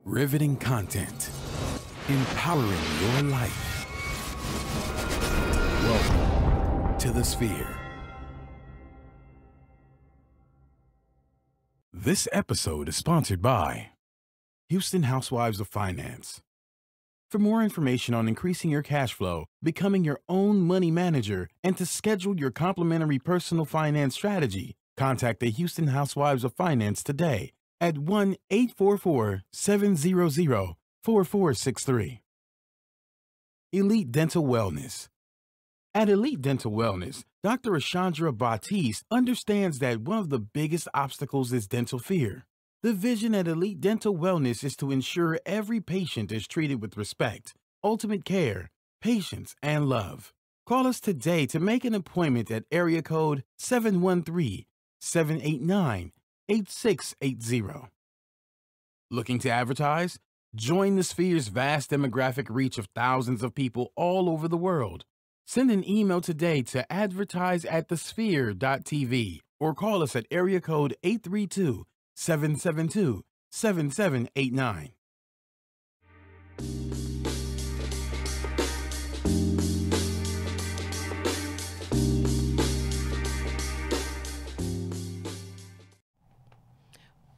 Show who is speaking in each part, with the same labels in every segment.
Speaker 1: Riveting content. Empowering your life. Welcome to the Sphere. This episode is sponsored by Houston Housewives of Finance. For more information on increasing your cash flow, becoming your own money manager, and to schedule your complimentary personal finance strategy, contact the Houston Housewives of Finance today at 1-844-700-4463. Elite Dental Wellness. At Elite Dental Wellness, Dr. Ashandra Batiste understands that one of the biggest obstacles is dental fear. The vision at Elite Dental Wellness is to ensure every patient is treated with respect, ultimate care, patience, and love. Call us today to make an appointment at area code 713-789-8680. Looking to advertise? Join the Sphere's vast demographic reach of thousands of people all over the world. Send an email today to advertise@thesphere.tv or call us at area code 832-772-7789.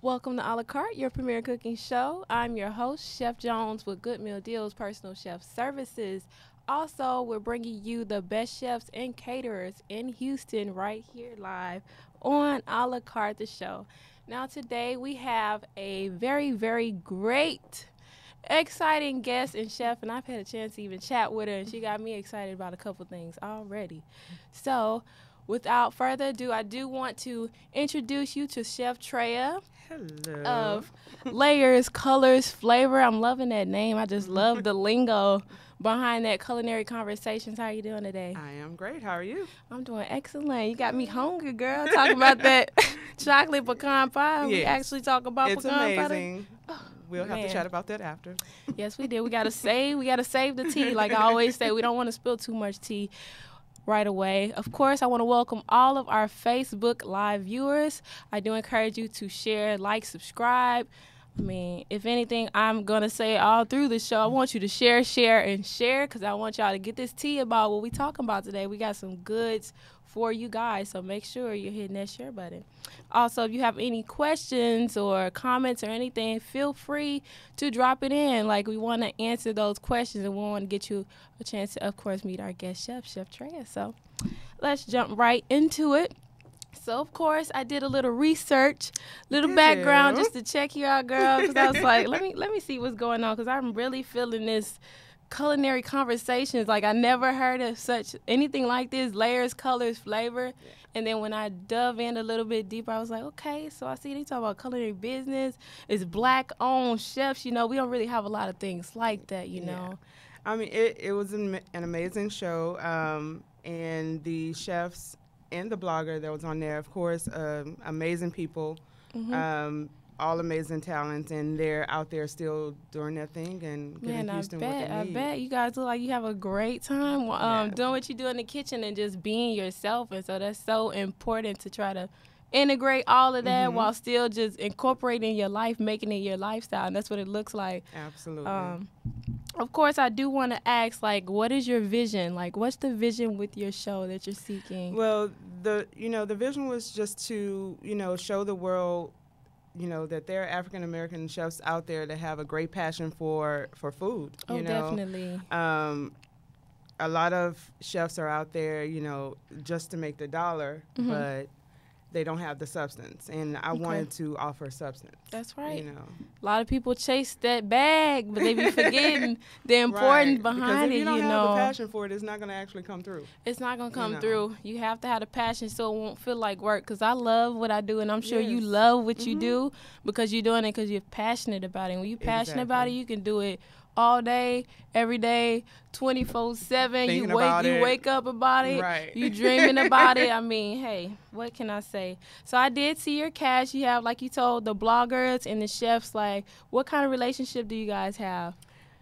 Speaker 2: Welcome to A La Carte, your premier cooking show. I'm your host, Chef Jones with Good Meal Deals Personal Chef Services. Also, we're bringing you the best chefs and caterers in Houston right here live on A La Carte, the show. Now, today we have a very, very great, exciting guest and chef, and I've had a chance to even chat with her, and she got me excited about a couple things already. So, without further ado, I do want to introduce you to Chef Treya.
Speaker 3: Hello.
Speaker 2: Of Layers, Colors, Flavor. I'm loving that name. I just love the lingo behind that Culinary Conversations. How are you doing today?
Speaker 3: I am great. How are you?
Speaker 2: I'm doing excellent. You got me hungry, girl. Talking about that chocolate pecan pie.
Speaker 3: Yes.
Speaker 2: We actually talk about
Speaker 3: It's
Speaker 2: pecan
Speaker 3: amazing.
Speaker 2: pie.
Speaker 3: We'll have to chat about that after.
Speaker 2: Yes, we did. We gotta save the tea. Like I always say, we don't want to spill too much tea right away. Of course, I want to welcome all of our Facebook Live viewers. I do encourage you to share, like, subscribe. I mean, if anything, I'm going to say all through the show, I want you to share, and share, because I want y'all to get this tea about what we talking about today. We got some goods for you guys, so make sure you're hitting that share button. Also, if you have any questions or comments or anything, feel free to drop it in. Like, we want to answer those questions, and we want to get you a chance to, of course, meet our guest chef, Chef Treya. So let's jump right into it. So, of course, I did a little research, background just to check you out, girl, because I was like, let me see what's going on, because I'm really feeling this Culinary Conversations. Like, I never heard of anything like this, layers, colors, flavor. Yeah. And then when I dove in a little bit deeper, I was like, okay, so I see they talk about culinary business. It's black-owned chefs. You know, we don't really have a lot of things like that, you know.
Speaker 3: I mean, it was an amazing show. And the chefs and the blogger that was on there, of course, amazing people. Mm-hmm. All amazing talents, and they're out there still doing their thing and giving Houston what they need.
Speaker 2: I bet you guys look like you have a great time doing what you do in the kitchen and just being yourself. And so that's so important to try to integrate all of that while still just incorporating your life, making it your lifestyle. And that's what it looks like.
Speaker 3: Absolutely.
Speaker 2: Of course, I do want to ask, like, what is your vision? Like, what's the vision with your show that you're seeking?
Speaker 3: Well, the vision was just to, show the world, that there are African-American chefs out there that have a great passion for food.
Speaker 2: Oh, definitely.
Speaker 3: A lot of chefs are out there, just to make the dollar, but they don't have the substance. And I wanted to offer substance.
Speaker 2: That's right. A lot of people chase that bag, but they be forgetting the importance behind it,
Speaker 3: Because if you don't have the passion for it, it's not going to actually come through.
Speaker 2: It's not going to come through. You have to have the passion so it won't feel like work. Because I love what I do, and I'm sure you love what you do because you're doing it because you're passionate about it. When you're passionate about it, you can do it all day, every day, 24/7. You wake up about it.
Speaker 3: Right.
Speaker 2: You dreaming about it. I mean, hey, what can I say? So I did see your cast. You have, like you told, the bloggers and the chefs. Like, what kind of relationship do you guys have?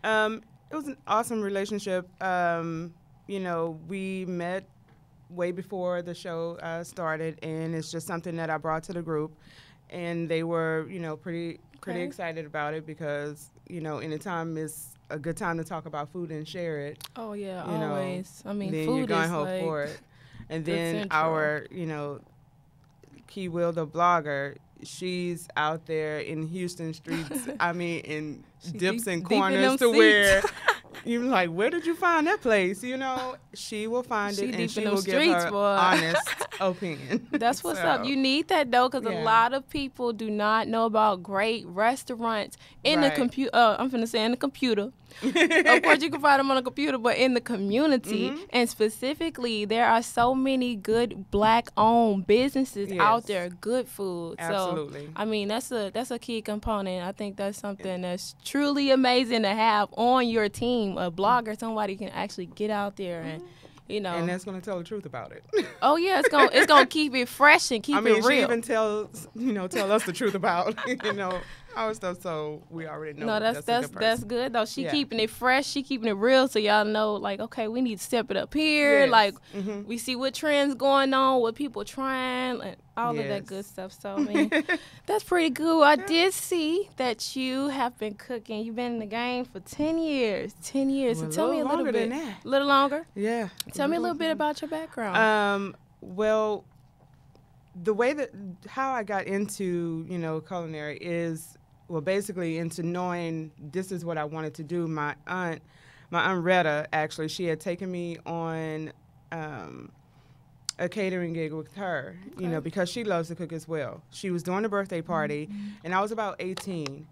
Speaker 3: It was an awesome relationship. We met way before the show started, and it's just something that I brought to the group, and they were, pretty excited about it because anytime it's a good time to talk about food and share it.
Speaker 2: Oh yeah,
Speaker 3: you know,
Speaker 2: always. I mean,
Speaker 3: then
Speaker 2: food
Speaker 3: you're going
Speaker 2: is
Speaker 3: home
Speaker 2: like
Speaker 3: for it. And
Speaker 2: the
Speaker 3: then
Speaker 2: central.
Speaker 3: our, Key Will, the blogger, she's out there in Houston streets. I mean, in dips and
Speaker 2: deep in
Speaker 3: corners
Speaker 2: them
Speaker 3: to
Speaker 2: seats.
Speaker 3: where you're like, where did you find that place? She will find
Speaker 2: She
Speaker 3: it
Speaker 2: deep
Speaker 3: and she
Speaker 2: in them
Speaker 3: will give
Speaker 2: streets,
Speaker 3: her
Speaker 2: boy.
Speaker 3: honest opinion.
Speaker 2: That's what's
Speaker 3: So,
Speaker 2: up. You need that though, because a
Speaker 3: yeah.
Speaker 2: lot of people do not know about great restaurants in the
Speaker 3: Right.
Speaker 2: computer. I'm finna say in the computer. Of course, you can find them on the computer, but in the community,
Speaker 3: Mhm.
Speaker 2: and specifically, there are so many good Black-owned businesses out
Speaker 3: Yes.
Speaker 2: there, good food.
Speaker 3: Absolutely.
Speaker 2: So, I mean, that's a key component. I think that's something that's truly amazing to have on your team. A blogger, somebody can actually get out there and.
Speaker 3: And that's going to tell the truth about it.
Speaker 2: Oh yeah, it's gonna keep it fresh and keep
Speaker 3: I mean,
Speaker 2: it real.
Speaker 3: she even tell us the truth about, our stuff, so we already know.
Speaker 2: No,
Speaker 3: that's a good
Speaker 2: that's
Speaker 3: person.
Speaker 2: good though. She
Speaker 3: Yeah.
Speaker 2: keeping it fresh. She keeping it real, so y'all know, like, okay, we need to step it up here.
Speaker 3: Yes.
Speaker 2: Like,
Speaker 3: Mhm.
Speaker 2: we see what trends going on, what people trying, and all of that
Speaker 3: Yes.
Speaker 2: good stuff. So I mean, that's pretty good. I did see that you have been cooking. You've been in the game for 10 years. 10 years.
Speaker 3: Well,
Speaker 2: So tell me a little
Speaker 3: longer
Speaker 2: bit.
Speaker 3: than that.
Speaker 2: A little longer.
Speaker 3: Yeah.
Speaker 2: Tell me a little bit about your background.
Speaker 3: Well, the way how I got into, culinary is, basically into knowing this is what I wanted to do. My aunt Retta, actually, she had taken me on a catering gig with her, because she loves to cook as well. She was doing a birthday party, and I was about 18,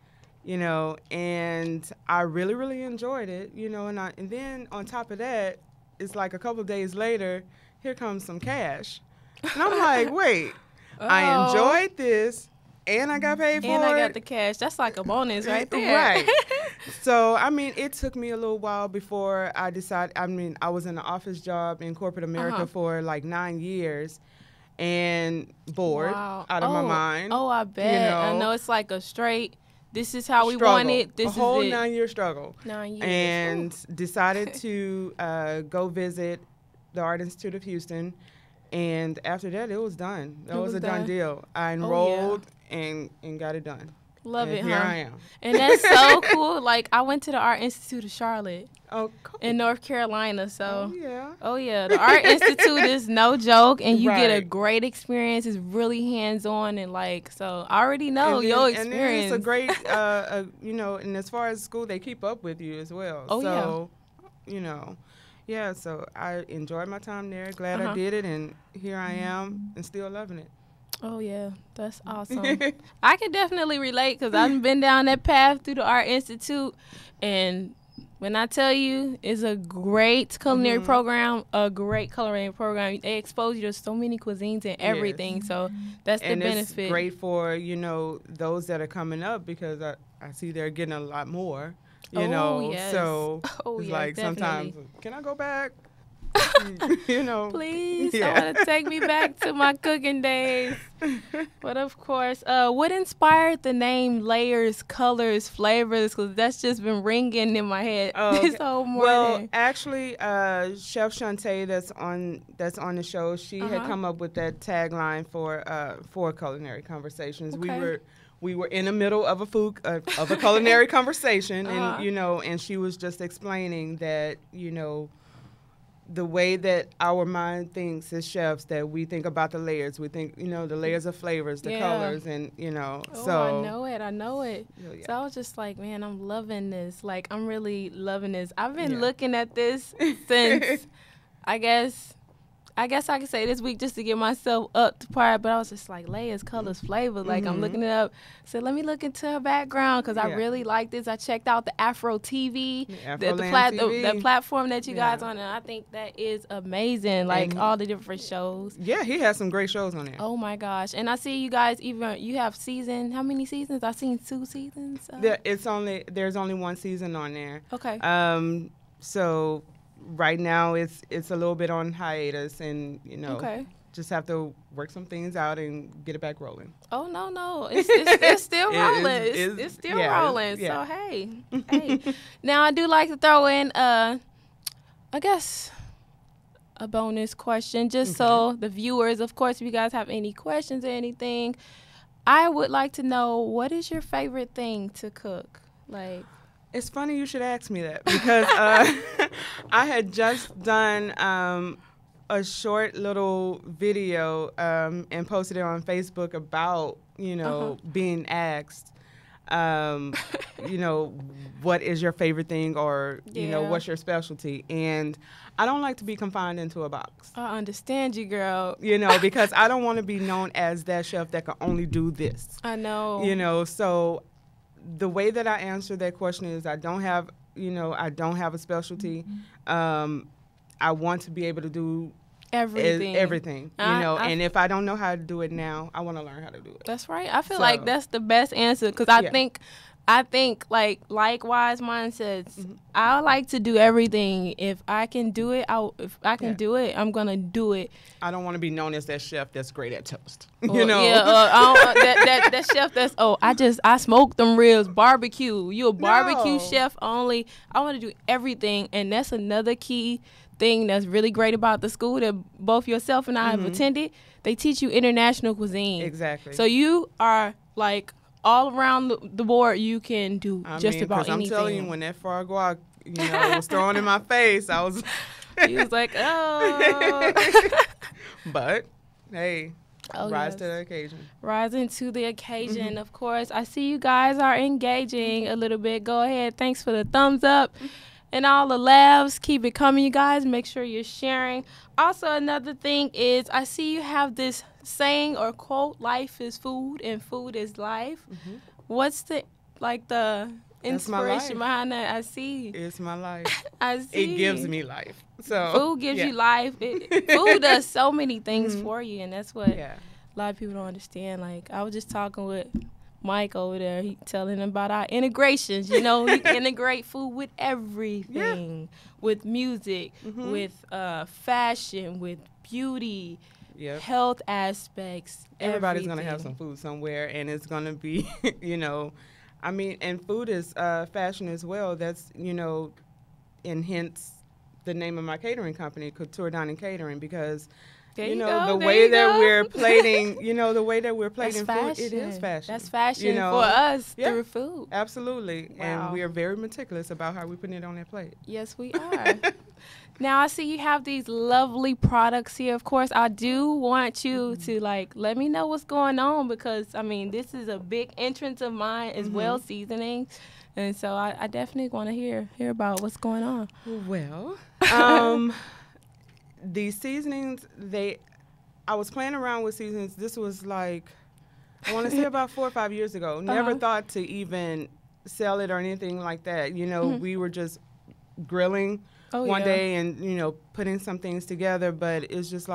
Speaker 3: and I really, really enjoyed it, and then on top of that, it's like a couple of days later, here comes some cash. And I'm like, wait, I enjoyed this, and I got paid for it.
Speaker 2: And I got the cash. That's like a bonus right there.
Speaker 3: Right. So, I mean, it took me a little while before I decided. I mean, I was in an office job in corporate America for like 9 years and bored
Speaker 2: Wow.
Speaker 3: out of my mind.
Speaker 2: Oh, I bet. I know it's like a straight, this is how we
Speaker 3: struggle.
Speaker 2: want it. This
Speaker 3: a whole
Speaker 2: is it.
Speaker 3: 9-year struggle.
Speaker 2: 9 years.
Speaker 3: And decided to go visit the Art Institute of Houston. And after that, it was done. That was a done deal. I enrolled and got it done.
Speaker 2: Love
Speaker 3: and
Speaker 2: it,
Speaker 3: here
Speaker 2: huh?
Speaker 3: I am.
Speaker 2: And that's so cool. Like, I went to the Art Institute of Charlotte
Speaker 3: Oh, cool.
Speaker 2: in North Carolina. So,
Speaker 3: yeah.
Speaker 2: oh yeah, the Art Institute is no joke, and you get a
Speaker 3: Right.
Speaker 2: great experience. It's really hands-on, and like, so I already know your experience.
Speaker 3: And then it's a great, and as far as school, they keep up with you as well.
Speaker 2: Oh,
Speaker 3: so, yeah, so I enjoyed my time there. Glad I did it, and here I am, and still loving it.
Speaker 2: Oh yeah, that's awesome. I can definitely relate because I've been down that path through the Art Institute, and when I tell you, it's a great culinary program, a great culinary program. They expose you to so many cuisines and everything,
Speaker 3: Yes.
Speaker 2: so that's the benefit.
Speaker 3: It's great for those that are coming up because I see they're getting a lot more.
Speaker 2: Yes.
Speaker 3: So
Speaker 2: Oh,
Speaker 3: it's
Speaker 2: yes,
Speaker 3: like
Speaker 2: definitely.
Speaker 3: sometimes, can I go back?
Speaker 2: Please,
Speaker 3: Yeah.
Speaker 2: I want to take me back to my cooking days. But of course, what inspired the name Layers, Colors, Flavors? Because that's just been ringing in my head this whole morning.
Speaker 3: Well, actually, Chef Shantae that's on the show, she had come up with that tagline for Culinary Conversations.
Speaker 2: Okay.
Speaker 3: We were in the middle of a culinary conversation, and she was just explaining that the way that our mind thinks as chefs, that we think about the layers. We think, the layers of flavors, the colors, and, so.
Speaker 2: I know it.
Speaker 3: Oh, yeah.
Speaker 2: So I was just like, man, I'm loving this. Like, I'm really loving this. I've been looking at this since, I guess I could say this week just to get myself up to par, but I was just like, layers, colors, flavors. Like, I'm looking it up. So let me look into her background because I really like this. I checked out the Afro TV, the platform that you guys on, and I think that is amazing. Like, all the different shows.
Speaker 3: Yeah, he has some great shows on there.
Speaker 2: Oh, my gosh. And I see you guys you have how many seasons? I've seen 2 seasons.
Speaker 3: There's only 1 season on there.
Speaker 2: Okay.
Speaker 3: So right now it's a little bit on hiatus, and just have to work some things out and get it back rolling.
Speaker 2: Oh no, it's still rolling. It's still rolling.
Speaker 3: Yeah.
Speaker 2: So hey. Now I do like to throw in I guess a bonus question, just so the viewers, of course, if you guys have any questions or anything, I would like to know, what is your favorite thing to cook? Like,
Speaker 3: It's funny you should ask me that because I had just done a short little video and posted it on Facebook about, being asked, what is your favorite thing or, what's your specialty? And I don't like to be confined into a box.
Speaker 2: I understand you, girl.
Speaker 3: Because I don't want to be known as that chef that can only do this.
Speaker 2: I know.
Speaker 3: So the way that I answer that question is I don't have a specialty. I want to be able to do everything, and if I don't know how to do it now, I want to learn how to do it.
Speaker 2: That's right. I feel like that's the best answer because I think like likewise mindsets. I like to do everything. If I can do it, do it, I'm gonna do it.
Speaker 3: I don't want to be known as that chef that's great at toast.
Speaker 2: That chef that's I smoked them ribs, barbecue. You a barbecue chef only. I want to do everything, and that's another key thing that's really great about the school that both yourself and I have attended. They teach you international cuisine.
Speaker 3: Exactly.
Speaker 2: So you are like all around the board. You can do just about anything.
Speaker 3: I'm telling you, when that foie gras, was thrown in my face, I was.
Speaker 2: He was like, oh.
Speaker 3: But hey. Rise to the occasion.
Speaker 2: Rising to the occasion, of course. I see you guys are engaging a little bit. Go ahead. Thanks for the thumbs up. And all the laughs, keep it coming, you guys. Make sure you're sharing. Also, another thing is I see you have this saying or quote, life is food and food is life. What's the inspiration behind that? I see.
Speaker 3: It's my life.
Speaker 2: I see.
Speaker 3: It gives me life. So
Speaker 2: food gives you life. Food does so many things for you, and that's what a lot of people don't understand. Like, I was just talking with Mike over there, he telling him about our integrations. You integrate food with everything, with music, with fashion, with beauty, health aspects.
Speaker 3: Everybody's going to have some food somewhere, and it's going to be, and food is fashion as well. That's, and hence the name of my catering company, Couture Dining Catering, because the way that we're plating, the way that we're plating food, it is fashion.
Speaker 2: That's fashion for us through food.
Speaker 3: Absolutely. Wow. And we are very meticulous about how we put it on that plate.
Speaker 2: Yes, we are. Now, I see you have these lovely products here. Of course, I do want you to, let me know what's going on because, this is a big entrance of mine as well, seasoning. And so I definitely want to hear about what's going on.
Speaker 3: Well, these seasonings, I was playing around with seasonings. This was I want to say about 4 or 5 years ago. Never thought to even sell it or anything like that. We were just grilling one day and, putting some things together. But it's just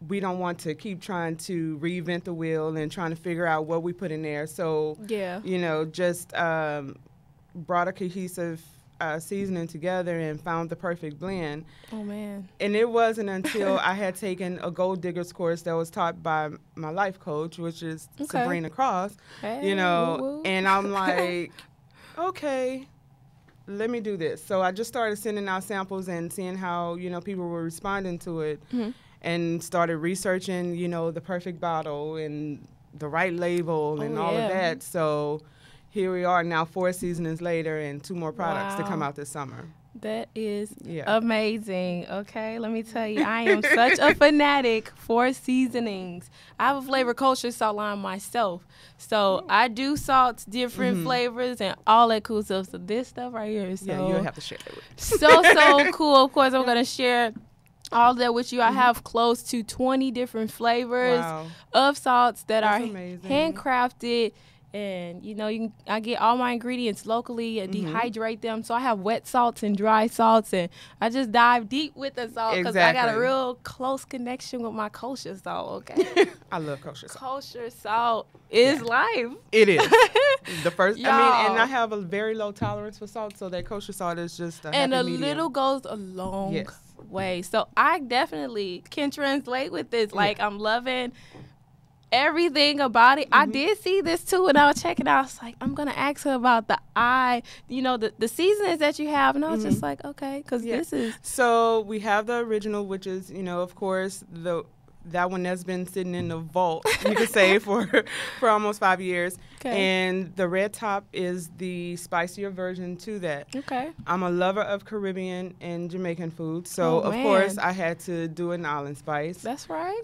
Speaker 3: we don't want to keep trying to reinvent the wheel and trying to figure out what we put in there. So, just brought a cohesive seasoning together and found the perfect blend.
Speaker 2: Oh, man.
Speaker 3: And it wasn't until I had taken a Gold Diggers course that was taught by my life coach, which is Sabrina Cross,
Speaker 2: woo-woo.
Speaker 3: And I'm like, okay, let me do this. So I just started sending out samples and seeing how, people were responding to it and started researching, the perfect bottle and the right label and all of that. So here we are now 4 seasonings later and 2 more products to come out this summer.
Speaker 2: That is amazing. Okay, let me tell you, I am such a fanatic for seasonings. I have a flavor culture salt line myself. So I do salts, different flavors, and all that cool stuff. So this stuff right here is
Speaker 3: you'll have to share it with me.
Speaker 2: So cool. Of course, I'm going to share all that with you. I have close to 20 different flavors of salts that are handcrafted. And, I get all my ingredients locally and dehydrate them. So I have wet salts and dry salts. And I just dive deep with the salt because I got a real close connection with my kosher salt, okay?
Speaker 3: I love kosher salt.
Speaker 2: Kosher salt is life.
Speaker 3: It is. The first, and I have a very low tolerance for salt. So that kosher salt is just a happy medium.
Speaker 2: Little goes a long way. So I definitely can translate with this. I'm loving everything about it. I did see this too when I was checking out. I was like, I'm gonna ask her about the the seasonings that you have, and I was just like, okay, because this is
Speaker 3: so we have the original, which is of course that one that's been sitting in the vault, you could say, for almost 5 years.
Speaker 2: Okay.
Speaker 3: And the red top is the spicier version to that.
Speaker 2: Okay.
Speaker 3: I'm a lover of Caribbean and Jamaican food, so
Speaker 2: Oh,
Speaker 3: of
Speaker 2: man.
Speaker 3: course I had to do an island spice.
Speaker 2: That's right.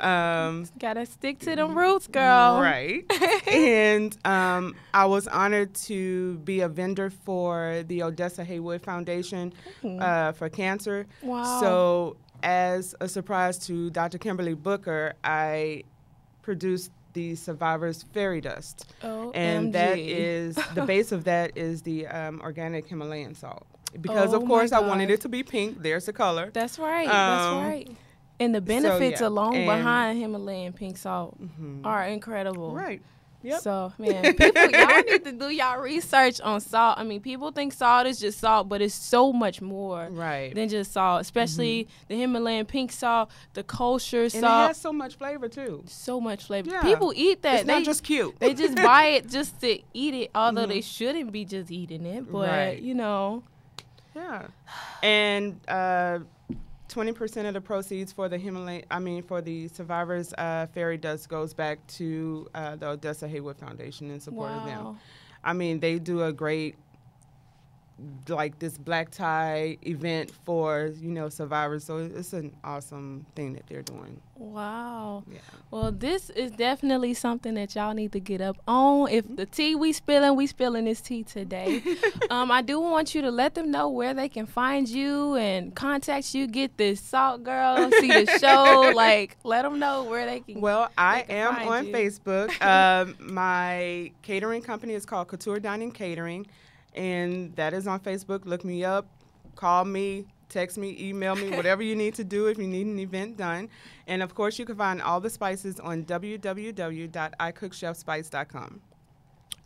Speaker 3: Gotta
Speaker 2: stick to them roots, girl.
Speaker 3: Right. And I was honored to be a vendor for the Odessa Haywood Foundation for cancer.
Speaker 2: Wow.
Speaker 3: So as a surprise to Dr. Kimberly Booker, I produced the Survivor's Fairy Dust. And that is, the base of that is the organic Himalayan salt. Because, of course, I wanted it to be pink. There's the color.
Speaker 2: That's right. That's right. And the benefits alone behind Himalayan pink salt are incredible.
Speaker 3: Right. Yep.
Speaker 2: So, man, people, y'all need to do y'all research on salt. I mean, people think salt is just salt, but it's so much more than just salt, especially the Himalayan pink salt, the kosher salt.
Speaker 3: And it has so much flavor, too.
Speaker 2: So much flavor.
Speaker 3: Yeah.
Speaker 2: People eat that.
Speaker 3: It's not just cute.
Speaker 2: They just buy it just to eat it, although they shouldn't be just eating it. But, you know.
Speaker 3: Yeah. And 20% of the proceeds for the for the Survivors Fairy Dust goes back to the Odessa Haywood Foundation in support of them. I mean, they do a great, like, this black tie event for, survivors. So it's an awesome thing that they're doing.
Speaker 2: Wow.
Speaker 3: Yeah.
Speaker 2: Well, this is definitely something that y'all need to get up on. If the tea we spilling this tea today. I do want you to let them know where they can find you and contact you, get this salt girl, see the show. Like, let them know where they can.
Speaker 3: Well, I am on Facebook. My catering company is called Couture Dining Catering, and that is on Facebook. Look me up, call me, text me, email me, whatever you need to do if you need an event done. And, of course, you can find all the spices on www.icookchefspice.com.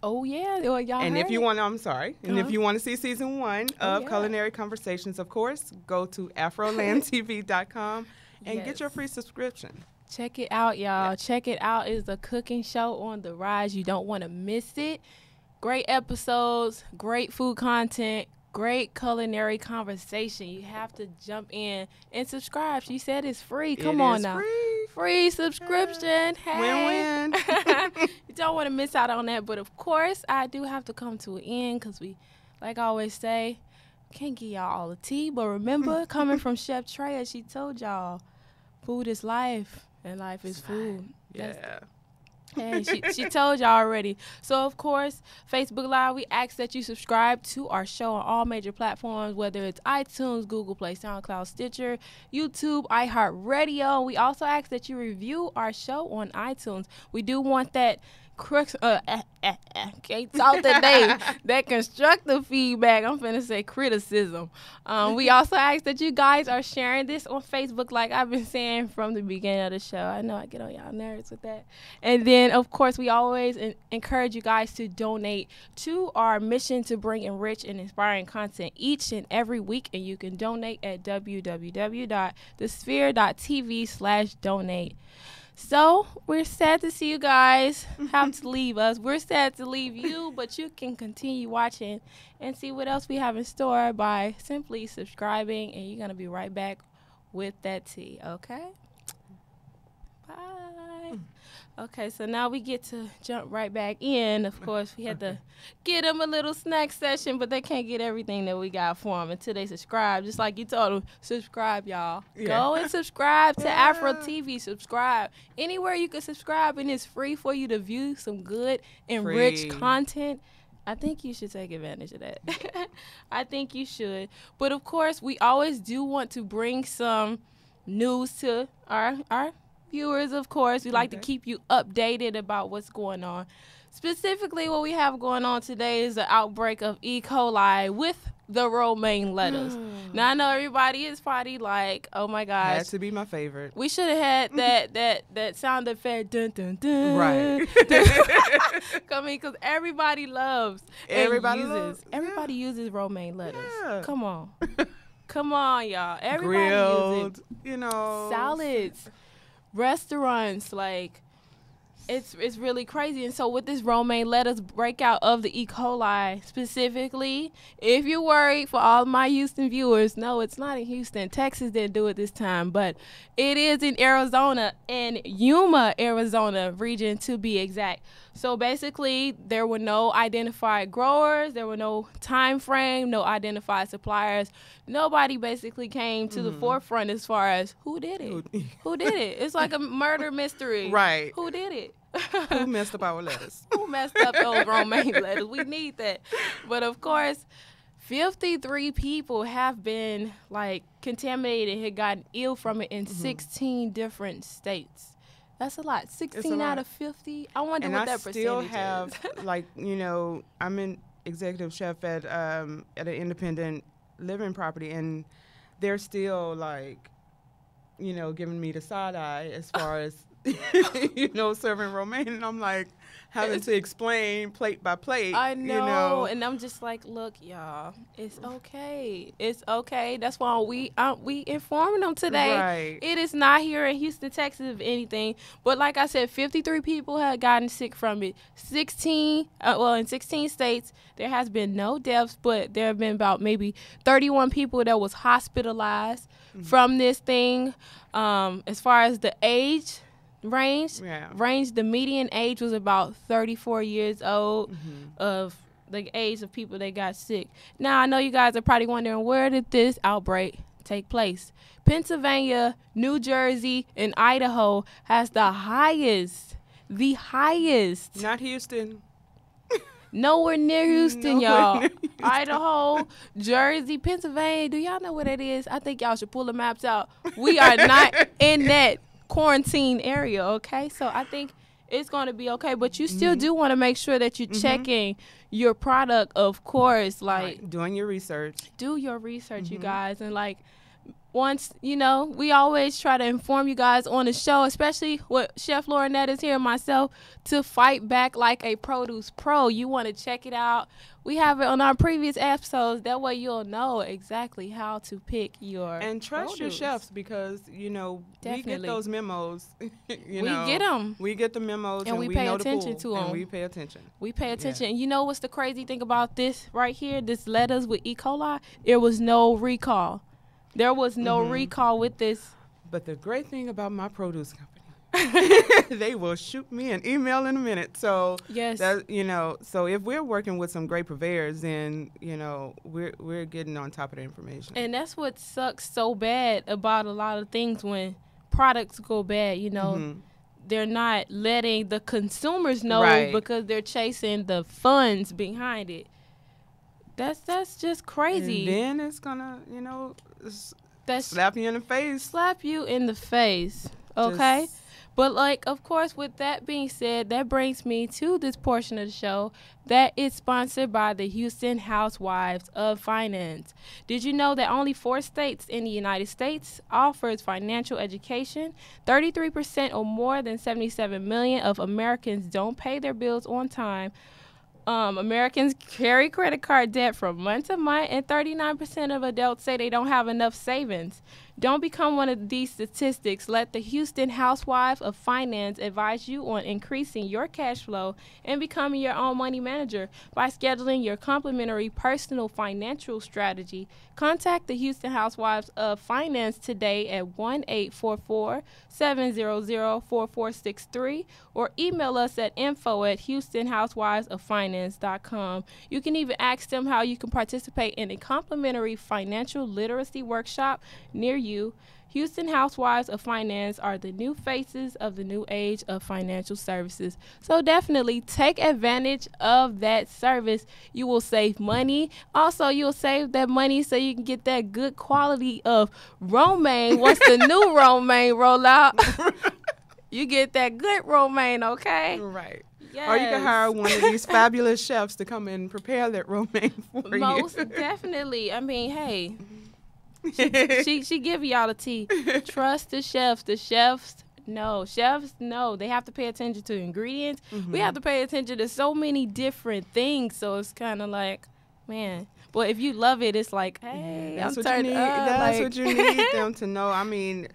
Speaker 2: Oh, yeah. Well, y'all
Speaker 3: and if you want, I'm sorry. And if you want to see season 1 of Culinary Conversations, of course, go to afrolandtv.com and get your free subscription.
Speaker 2: Check it out, y'all. Check it out. It's a cooking show on the rise. You don't want to miss it. Great episodes, great food content, great culinary conversation. You have to jump in and subscribe. She said it's free. Come on now. Free subscription. Hey.
Speaker 3: Win-win.
Speaker 2: You don't want to miss out on that. But, of course, I do have to come to an end because we, like I always say, can't give y'all all the tea. But remember, coming from Chef Treya, she told y'all, food is life and life is food.
Speaker 3: Yeah.
Speaker 2: Hey, she told y'all already. So, of course, Facebook Live, we ask that you subscribe to our show on all major platforms, whether it's iTunes, Google Play, SoundCloud, Stitcher, YouTube, iHeartRadio. We also ask that you review our show on iTunes. We do want that can't talk today. That constructive feedback. I'm finna say criticism. We also ask that you guys are sharing this on Facebook, like I've been saying from the beginning of the show. I know I get on y'all nerves with that. And then, of course, we always encourage you guys to donate to our mission to bring enriched and inspiring content each and every week. And you can donate at www.thesphere.tv/donate. So, we're sad to see you guys have to leave us. We're sad to leave you, but you can continue watching and see what else we have in store by simply subscribing, and you're going to be right back with that tea, okay? Bye. Okay, so now we get to jump right back in. Of course, we had to get them a little snack session, but they can't get everything that we got for them until they subscribe. Just like you told them, subscribe, y'all. Yeah. Go and subscribe to Afro TV. Subscribe. Anywhere you can subscribe, and it's free for you to view some good, enriched content. I think you should take advantage of that. I think you should. But, of course, we always do want to bring some news to our viewers, of course. We like to keep you updated about what's going on. Specifically, what we have going on today is the outbreak of E. coli with the romaine lettuce. Now, I know everybody is probably like, oh, my gosh.
Speaker 3: Had to be my favorite.
Speaker 2: We should have had that sound effect. Dun, dun, dun.
Speaker 3: Right.
Speaker 2: Coming, because everybody loves. Everybody uses romaine lettuce. Yeah. Come on. Come on, y'all. Everybody
Speaker 3: Grilled,
Speaker 2: uses it. Salads. Restaurants, like It's really crazy. And so with this romaine lettuce breakout of the E. coli specifically, if you're worried, for all my Houston viewers, no, it's not in Houston. Texas didn't do it this time, but it is in Arizona, in Yuma, Arizona region to be exact. So basically, there were no identified growers, there were no time frame, no identified suppliers. Nobody basically came to the forefront as far as who did it. Who did it? It's like a murder mystery.
Speaker 3: Right.
Speaker 2: Who did it?
Speaker 3: Who messed up our lettuce?
Speaker 2: Who messed up those romaine lettuce? We need that. But of course, 53 people have been like contaminated, had gotten ill from it in 16 different states. That's a lot. 16 out of 50. I wonder what that percentage is. And I still have,
Speaker 3: like, I'm an executive chef at an independent living property, and they're still, like, giving me the side eye as far as, serving romaine. And I'm like, having to explain plate by plate.
Speaker 2: I know. And I'm just like, look, y'all, it's okay. It's okay. That's why we informing them today.
Speaker 3: Right.
Speaker 2: It is not here in Houston, Texas, if anything. But like I said, 53 people have gotten sick from it. In 16 states, there has been no deaths, but there have been about maybe 31 people that was hospitalized from this thing. As far as the age range, the median age was about 34 years old of the age of people that got sick. Now, I know you guys are probably wondering, where did this outbreak take place? Pennsylvania, New Jersey, and Idaho has the highest.
Speaker 3: Not Houston.
Speaker 2: Nowhere near Houston, y'all. Idaho, Jersey, Pennsylvania. Do y'all know where that is? I think y'all should pull the maps out. We are not in that quarantine area, okay? So I think it's going to be okay, but you still do want to make sure that you're checking your product, of course, like
Speaker 3: doing your research.
Speaker 2: Do your research, you guys. And like, once, we always try to inform you guys on the show, especially with Chef Laurinette is here and myself, to fight back like a produce pro. You want to check it out. We have it on our previous episodes. That way you'll know exactly how to pick your
Speaker 3: And trust your chefs, because, we get those memos.
Speaker 2: We get them.
Speaker 3: We get the memos,
Speaker 2: and we pay
Speaker 3: know
Speaker 2: attention
Speaker 3: the
Speaker 2: to them.
Speaker 3: And we pay attention.
Speaker 2: We pay attention. Yeah. And you know what's the crazy thing about this right here, this lettuce with E. coli? There was no recall. There was no recall with this.
Speaker 3: But the great thing about my produce company, they will shoot me an email in a minute. So
Speaker 2: yes,
Speaker 3: so if we're working with some great purveyors, then we're getting on top of the information.
Speaker 2: And that's what sucks so bad about a lot of things when products go bad. They're not letting the consumers know because they're chasing the funds behind it. That's just crazy.
Speaker 3: And then it's gonna, slap you in the face.
Speaker 2: Slap you in the face. Okay. But like, of course, with that being said, that brings me to this portion of the show that is sponsored by the Houston Housewives of Finance. Did you know that only 4 states in the United States offers financial education? 33% or more than 77 million of Americans don't pay their bills on time. Americans carry credit card debt from month to month, and 39% of adults say they don't have enough savings. Don't become one of these statistics. Let the Houston Housewife of Finance advise you on increasing your cash flow and becoming your own money manager by scheduling your complimentary personal financial strategy. Contact the Houston Housewives of Finance today at 1-844-700-4463 or email us at info@houstonhousewivesoffinance.com. You can even ask them how you can participate in a complimentary financial literacy workshop near you. Houston Housewives of Finance are the new faces of the new age of financial services. So definitely take advantage of that service. You will save money. Also, you'll save that money so you can get that good quality of romaine once the new romaine roll out. You get that good romaine, okay?
Speaker 3: Right.
Speaker 2: Yes.
Speaker 3: Or you can hire one of these fabulous chefs to come and prepare that romaine for you.
Speaker 2: Most definitely. I mean, hey. She give y'all the tea. Trust the chefs. The chefs know. They have to pay attention to ingredients. We have to pay attention to so many different things. So it's kind of like, man. But if you love it, it's like, hey,
Speaker 3: that's
Speaker 2: I'm
Speaker 3: what you
Speaker 2: turned
Speaker 3: need.
Speaker 2: up.
Speaker 3: That's what you need them to know. I mean,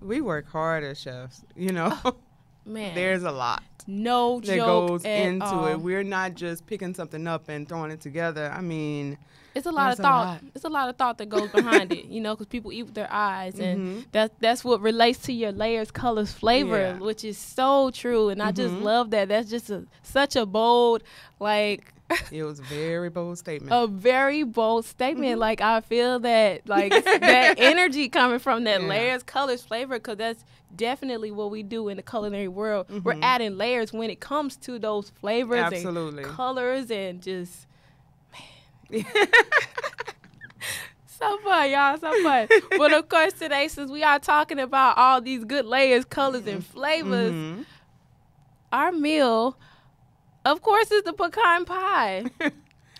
Speaker 3: we work hard as chefs.
Speaker 2: Man,
Speaker 3: there's a lot.
Speaker 2: No
Speaker 3: that
Speaker 2: joke
Speaker 3: goes
Speaker 2: at
Speaker 3: into
Speaker 2: all.
Speaker 3: it. We're not just picking something up and throwing it together. I mean,
Speaker 2: It's a lot of
Speaker 3: That's a
Speaker 2: thought.
Speaker 3: lot.
Speaker 2: It's a lot of thought that goes behind it, because people eat with their eyes, and
Speaker 3: Mhm.
Speaker 2: that's what relates to your layers, colors, flavor,
Speaker 3: Yeah.
Speaker 2: which is so true. And I just love that. That's just such a bold, like,
Speaker 3: it was a very bold statement.
Speaker 2: a very bold statement. Like, I feel that, like, that energy coming from that
Speaker 3: Yeah.
Speaker 2: layers, colors, flavor, because that's definitely what we do in the culinary world. We're adding layers when it comes to those flavors
Speaker 3: Absolutely.
Speaker 2: and colors and just. So fun, y'all. So fun. But of course, today, since we are talking about all these good layers, colors, and flavors, our meal, of course, is the pecan pie.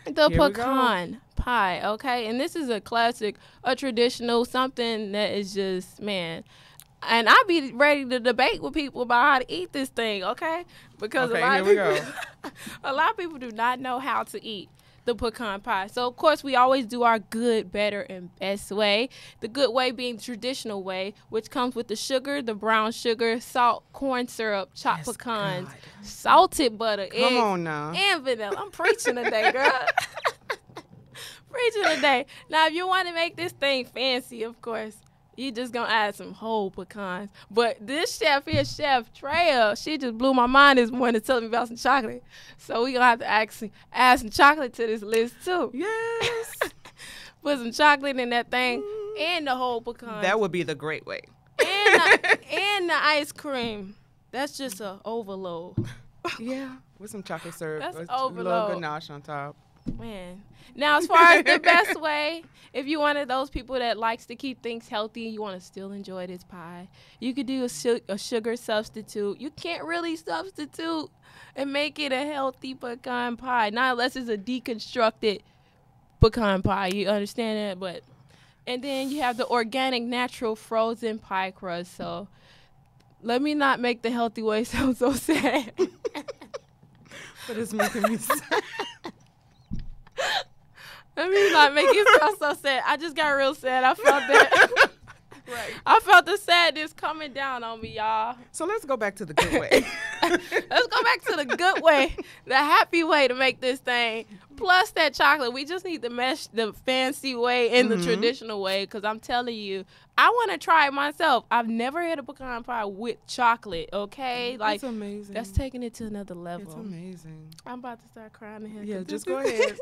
Speaker 2: The
Speaker 3: Here we go.
Speaker 2: pecan pie, okay? And this is a classic, a traditional, something that is just, man. And I be ready to debate with people about how to eat this thing, okay? Because
Speaker 3: Okay,
Speaker 2: a lot of
Speaker 3: here we
Speaker 2: people, a lot of people do not know how to eat the pecan pie. So, of course, we always do our good, better, and best way. The good way being the traditional way, which comes with the sugar, the brown sugar, salt, corn syrup, chopped
Speaker 3: Yes,
Speaker 2: pecans,
Speaker 3: God.
Speaker 2: salted butter,
Speaker 3: Come
Speaker 2: eggs,
Speaker 3: on now.
Speaker 2: and vanilla. I'm preaching today, girl. Preaching today. Now, if you want to make this thing fancy, of course, you just gonna add some whole pecans. But this chef here, Chef Treya, she just blew my mind this morning telling me about some chocolate. So we gonna have to add some chocolate to this list too.
Speaker 3: Yes.
Speaker 2: Put some chocolate in that thing and the whole pecan.
Speaker 3: That would be the great way.
Speaker 2: and the ice cream. That's just a overload.
Speaker 3: Yeah. With some chocolate syrup.
Speaker 2: That's
Speaker 3: with
Speaker 2: overload.
Speaker 3: a little ganache on top.
Speaker 2: Man. Now, as far as the best way, if you're one of those people that likes to keep things healthy and you want to still enjoy this pie, you could do a sugar substitute. You can't really substitute and make it a healthy pecan pie, not unless it's a deconstructed pecan pie. You understand that? And then you have the organic, natural, frozen pie crust. So let me not make the healthy way sound so sad.
Speaker 3: But it's making me sad.
Speaker 2: Let me not make it sound so sad. I just got real sad. I felt that.
Speaker 3: Right.
Speaker 2: I felt the sadness coming down on me, y'all.
Speaker 3: So let's go back to the good way.
Speaker 2: Let's go back to the good way, the happy way to make this thing. Plus that chocolate. We just need to mesh the fancy way and the traditional way, because I'm telling you, I want to try it myself. I've never had a pecan pie with chocolate, okay? Like,
Speaker 3: That's amazing.
Speaker 2: that's taking it to another level.
Speaker 3: It's amazing.
Speaker 2: I'm about to start crying in here.
Speaker 3: Yeah,
Speaker 2: 'cause
Speaker 3: just
Speaker 2: this
Speaker 3: go
Speaker 2: is-
Speaker 3: ahead.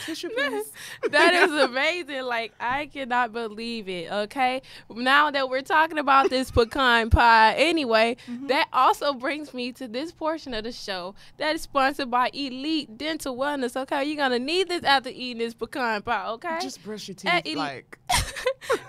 Speaker 3: Tissue, please.
Speaker 2: That is amazing. Like, I cannot believe it, okay? Now that we're talking about this pecan pie, anyway, that also brings me to this portion of the show that is sponsored by Elite Dental Wellness, okay? You're going to need this after eating this pecan pie, okay?
Speaker 3: Just brush your teeth
Speaker 2: At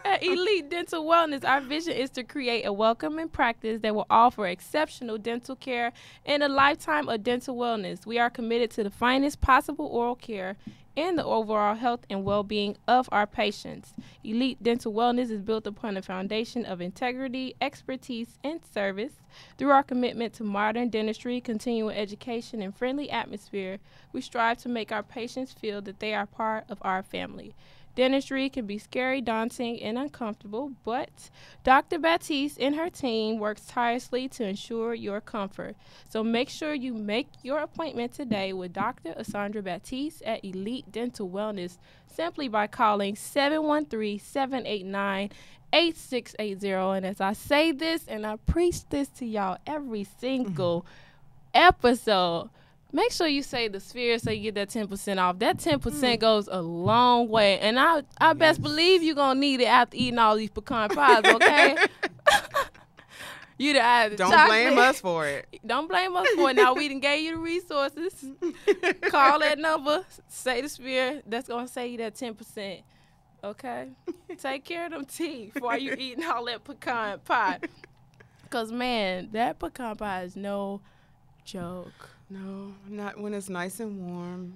Speaker 2: At Elite Dental Wellness, our vision is to create a welcoming practice that will offer exceptional dental care and a lifetime of dental wellness. We are committed to the finest possible oral care and the overall health and well-being of our patients. Elite Dental Wellness is built upon a foundation of integrity, expertise, and service. Through our commitment to modern dentistry, continuing education, and friendly atmosphere, we strive to make our patients feel that they are part of our family. Dentistry can be scary, daunting, and uncomfortable, but Dr. Baptiste and her team works tirelessly to ensure your comfort. So make sure you make your appointment today with Dr. Asandra Baptiste at Elite Dental Wellness simply by calling 713-789-8680. And as I say this and I preach this to y'all every single episode, make sure you say the sphere so you get that 10% off. That 10% goes a long way. And I best believe you're going to need it after eating all these pecan pies, okay? You
Speaker 3: Don't blame us for it.
Speaker 2: Don't blame us for it. Now, we done gave you the resources. Call that number. Say the sphere. That's going to save you that 10%. Okay? Take care of them teeth while you're eating all that pecan pie. Because, man, that pecan pie is no joke.
Speaker 3: No, not when it's nice and warm.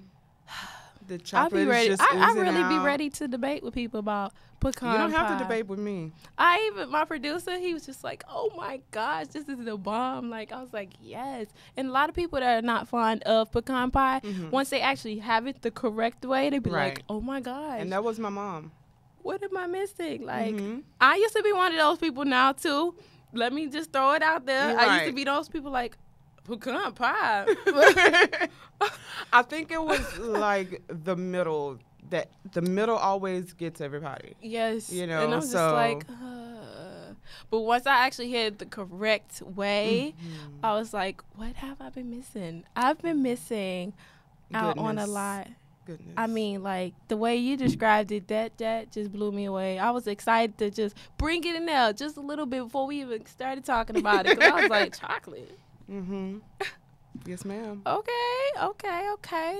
Speaker 3: The
Speaker 2: I'll
Speaker 3: chocolate
Speaker 2: be ready.
Speaker 3: is just
Speaker 2: I
Speaker 3: oozing
Speaker 2: really be
Speaker 3: out.
Speaker 2: ready to debate with people about pecan
Speaker 3: You don't have
Speaker 2: pie.
Speaker 3: to debate with me.
Speaker 2: My producer, he was just like, oh my gosh, this is the bomb. Like, I was like, yes. And a lot of people that are not fond of pecan pie, once they actually have it the correct way, they be like,
Speaker 3: Right.
Speaker 2: oh my gosh.
Speaker 3: And that was my mom.
Speaker 2: What am I missing? Like, I used to be one of those people now too. Let me just throw it out there. I used to
Speaker 3: Right.
Speaker 2: be those people like, Pecan pie.
Speaker 3: I think it was like the middle. That the middle always gets everybody.
Speaker 2: Yes.
Speaker 3: You know,
Speaker 2: and I'm
Speaker 3: so
Speaker 2: just like, but once I actually hit the correct way, I was like, what have I been missing? I've been missing out on a
Speaker 3: Goodness.
Speaker 2: lot.
Speaker 3: Goodness.
Speaker 2: I mean, like, the way you described it, that just blew me away. I was excited to just bring it in there just a little bit before we even started talking about it. Because I was like, chocolate.
Speaker 3: Mm-hmm. Yes, ma'am.
Speaker 2: Okay.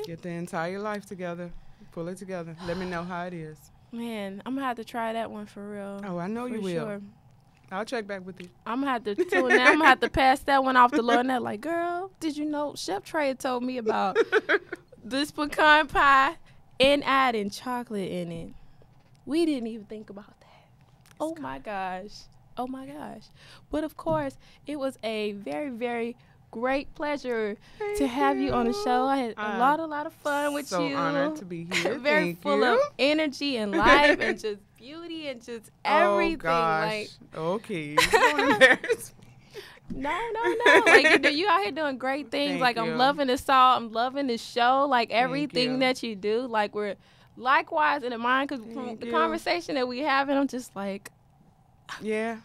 Speaker 3: Get the entire life together. Pull it together. Let me know how it is.
Speaker 2: Man, I'm going to have to try that one for real.
Speaker 3: Oh, I know you will.
Speaker 2: Sure.
Speaker 3: I'll check back with you.
Speaker 2: I'm going to have to tune in. I'm going to have to pass that one off to Lord. And they're like, girl, did you know Chef Treya told me about this pecan pie and adding chocolate in it? We didn't even think about that. Oh my gosh. But of course, it was a very, very great pleasure to have you on the show. I had a lot of fun with you.
Speaker 3: So honored to be here.
Speaker 2: Very
Speaker 3: Thank
Speaker 2: full
Speaker 3: you.
Speaker 2: of energy and life and just beauty and just everything.
Speaker 3: Oh gosh.
Speaker 2: Like,
Speaker 3: okay. Don't embarrass me.
Speaker 2: no. Like, you out here doing great things.
Speaker 3: Thank
Speaker 2: Like,
Speaker 3: you.
Speaker 2: I'm loving this song. I'm loving this show. Like, everything
Speaker 3: you.
Speaker 2: that you do. Like, we're likewise in the mind, because from
Speaker 3: Thank
Speaker 2: the
Speaker 3: you.
Speaker 2: conversation that we having, I'm just like
Speaker 3: Yeah.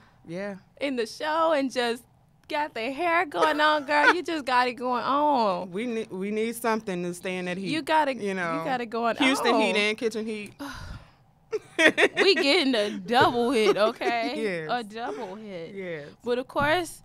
Speaker 2: in the show and just got the hair going on, girl. You just got it going on.
Speaker 3: We need something to stay in that heat.
Speaker 2: You got it.
Speaker 3: You know.
Speaker 2: You got it going
Speaker 3: Houston
Speaker 2: on.
Speaker 3: heat and kitchen heat.
Speaker 2: We getting a double hit, okay?
Speaker 3: Yes.
Speaker 2: A double hit.
Speaker 3: Yes.
Speaker 2: But of course,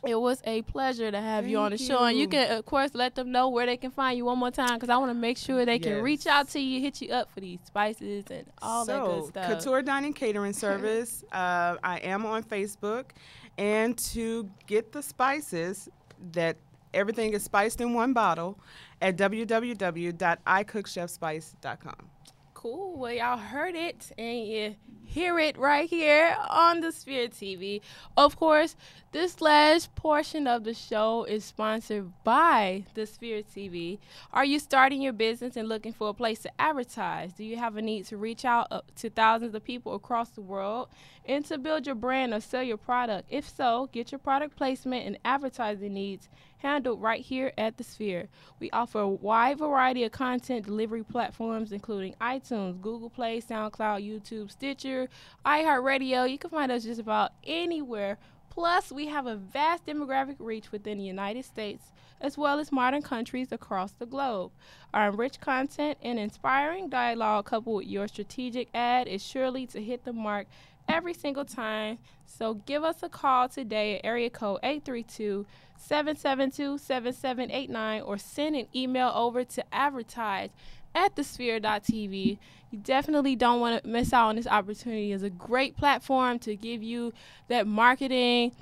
Speaker 2: it was a pleasure to have you on the
Speaker 3: Thank
Speaker 2: show. And you
Speaker 3: you.
Speaker 2: can, of course, let them know where they can find you one more time, because I want to make sure they can
Speaker 3: Yes.
Speaker 2: reach out to you, hit you up for these spices and all that good stuff.
Speaker 3: Couture Dining Catering Service. I am on Facebook. And to get the spices, that everything is spiced in one bottle, at www.icookchefspice.com.
Speaker 2: Cool. Well, y'all heard it, and you hear it right here on the Sphere TV. Of course, this last portion of the show is sponsored by the Sphere TV. Are you starting your business and looking for a place to advertise? Do you have a need to reach out to thousands of people across the world and to build your brand or sell your product? If so, get your product placement and advertising needs handled right here at the Sphere. We offer a wide variety of content delivery platforms, including iTunes, Google Play, SoundCloud, YouTube, Stitcher, iHeartRadio. You can find us just about anywhere. Plus, we have a vast demographic reach within the United States, as well as modern countries across the globe. Our enriched content and inspiring dialogue, coupled with your strategic ad, is surely to hit the mark every single time. So give us a call today at area code 832-772-7789 or send an email over to advertise@thesphere.tv. You definitely don't want to miss out on this opportunity. It's a great platform to give you that marketing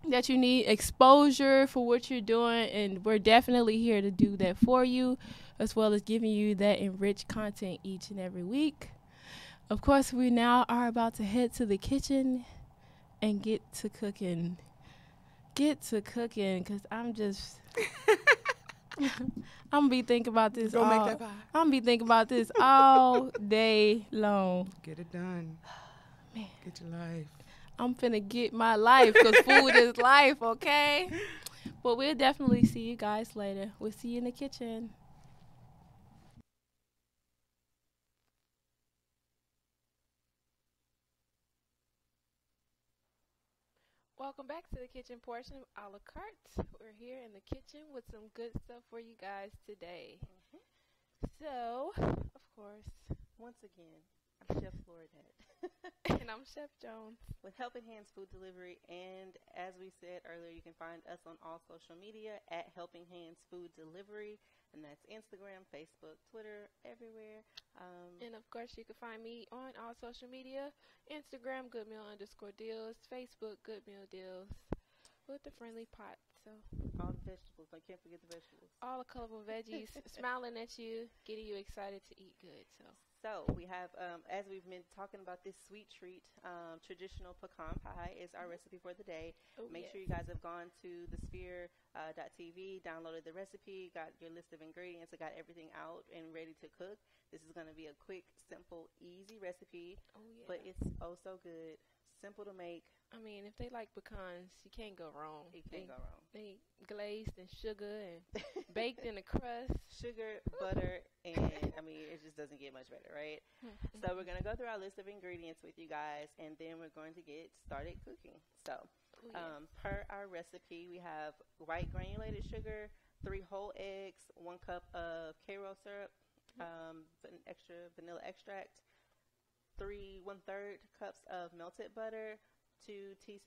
Speaker 2: that you need, exposure for what you're doing, and we're definitely here to do that for you, as well as giving you that enriched content each and every week. Of course, we now are about to head to the kitchen and get to cooking, because I'm just I'm gonna be thinking about this
Speaker 3: Go make that pie.
Speaker 2: I'm gonna be thinking about this all day long.
Speaker 3: Get it done.
Speaker 2: Man,
Speaker 3: Get your life.
Speaker 2: I'm finna get my life, because food is life, okay? But we'll definitely see you guys later. We'll see you in the kitchen. Welcome back to the kitchen portion of a la carte. We're here in the kitchen with some good stuff for you guys today. So, of course,
Speaker 4: Once again, I'm Chef Floridette
Speaker 2: and I'm Chef Jones.
Speaker 4: with Helping Hands Food Delivery. And as we said earlier, you can find us on all social media at Helping Hands Food Delivery. And that's Instagram, Facebook, Twitter, everywhere.
Speaker 2: And of course, you can find me on all social media: Instagram, goodmeal_deals, Facebook, Good Meal Deals, with the friendly pot. So
Speaker 4: All the vegetables. I can't forget the vegetables.
Speaker 2: all the colorful veggies smiling at you, getting you excited to eat good.
Speaker 4: So we have, as we've been talking about this sweet treat, traditional pecan pie is our recipe for the day. Make sure you guys have gone to thesphere.tv, downloaded the recipe, got your list of ingredients, got everything out and ready to cook. This is going to be a quick, simple, easy recipe, but it's oh so good, simple to make,
Speaker 2: I mean, if they like pecans, you can't go wrong.
Speaker 4: You can't go wrong.
Speaker 2: They glazed in sugar and baked in a crust.
Speaker 4: Sugar, butter, and I mean, it just doesn't get much better, right? So we're going to go through our list of ingredients with you guys, and then we're going to get started cooking. So per our recipe, we have white granulated sugar, 3 whole eggs, 1 cup of Karo syrup, extra vanilla extract, 1/3 cups of melted butter,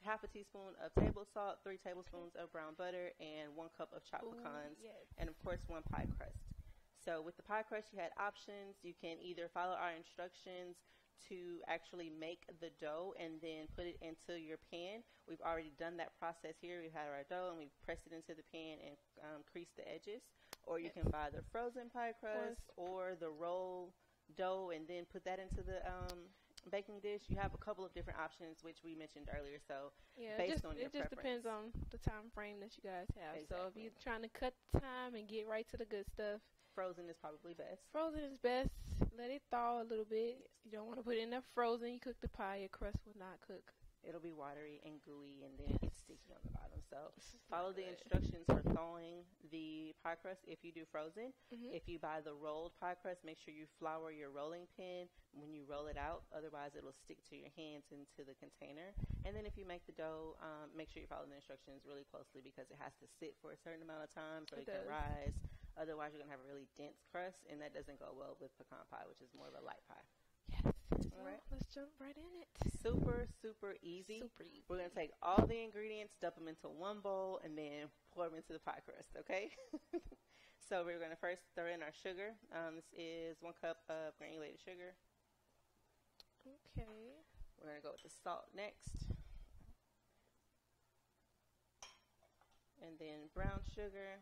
Speaker 4: half a teaspoon of table salt, 3 tablespoons of brown butter, and 1 cup of chopped pecans, and of course 1 pie crust. So with the pie crust, you had options. You can either follow our instructions to actually make the dough and then put it into your pan. We've already done that process here. We've had our dough and we've pressed it into the pan and creased the edges. Or you can buy the frozen pie crust or the roll dough and then put that into the baking dish. You have a couple of different options, which we mentioned earlier. So based on your preference. It just
Speaker 2: depends on the time frame that you guys have. Exactly. So if you're trying to cut time and get right to the good stuff,
Speaker 4: frozen is probably best.
Speaker 2: Frozen is best. Let it thaw a little bit. Yes. You don't want to put it enough frozen. You cook the pie, your crust will not cook.
Speaker 4: It'll be watery and gooey, and then it gets sticky on the bottom. So follow the instructions for thawing the pie crust if you do frozen. If you buy the rolled pie crust, make sure you flour your rolling pin when you roll it out. Otherwise, it'll stick to your hands into the container. And then if you make the dough, make sure you follow the instructions really closely because it has to sit for a certain amount of time so it can rise. Otherwise, you're going to have a really dense crust, and that doesn't go well with pecan pie, which is more of a light pie.
Speaker 2: Yes.
Speaker 4: All right.
Speaker 2: Let's jump right in it.
Speaker 4: Super, super easy.
Speaker 2: Super easy.
Speaker 4: We're going to take all the ingredients, dump them into one bowl, and then pour them into the pie crust, okay? So we're going to first throw in our sugar. This is 1 cup of granulated sugar.
Speaker 2: Okay.
Speaker 4: We're going to go with the salt next. And then brown sugar,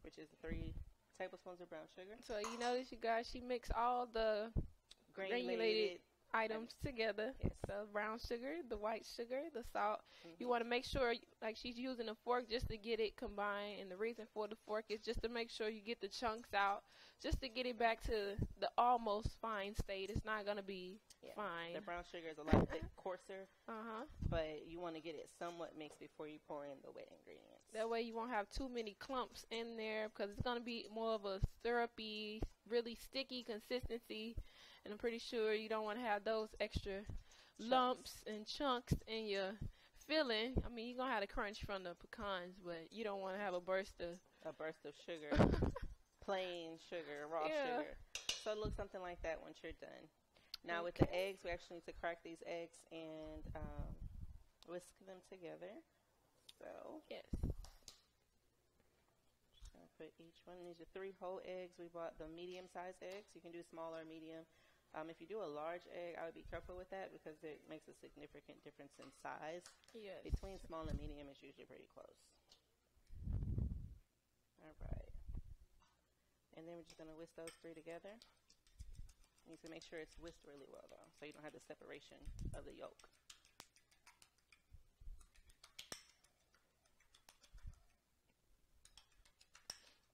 Speaker 4: which is 3 tablespoons of brown sugar.
Speaker 2: So you notice, you guys, she mixed all the granulated items together.
Speaker 4: Yes.
Speaker 2: So brown sugar, the white sugar, the salt. You want to make sure, like she's using a fork just to get it combined. And the reason for the fork is just to make sure you get the chunks out, just to get it back to the almost fine state. It's not going to be fine.
Speaker 4: The brown sugar is a lot bit coarser, but you want to get it somewhat mixed before you pour in the wet ingredients.
Speaker 2: That way you won't have too many clumps in there because it's going to be more of a syrupy, really sticky consistency. And I'm pretty sure you don't want to have those extra lumps and chunks in your filling. I mean, you're going to have the crunch from the pecans, but you don't want to have a burst of
Speaker 4: sugar, plain sugar, raw sugar. So it looks something like that once you're done. Now with the eggs, we actually need to crack these eggs and whisk them together. So just gonna put each one. These are 3 whole eggs. We bought the medium-sized eggs. You can do small or medium. If you do a large egg, I would be careful with that because it makes a significant difference in size.
Speaker 2: Yes.
Speaker 4: Between small and medium, it's usually pretty close. All right. And then we're just going to whisk those 3 together. You need to make sure it's whisked really well, though, so you don't have the separation of the yolk.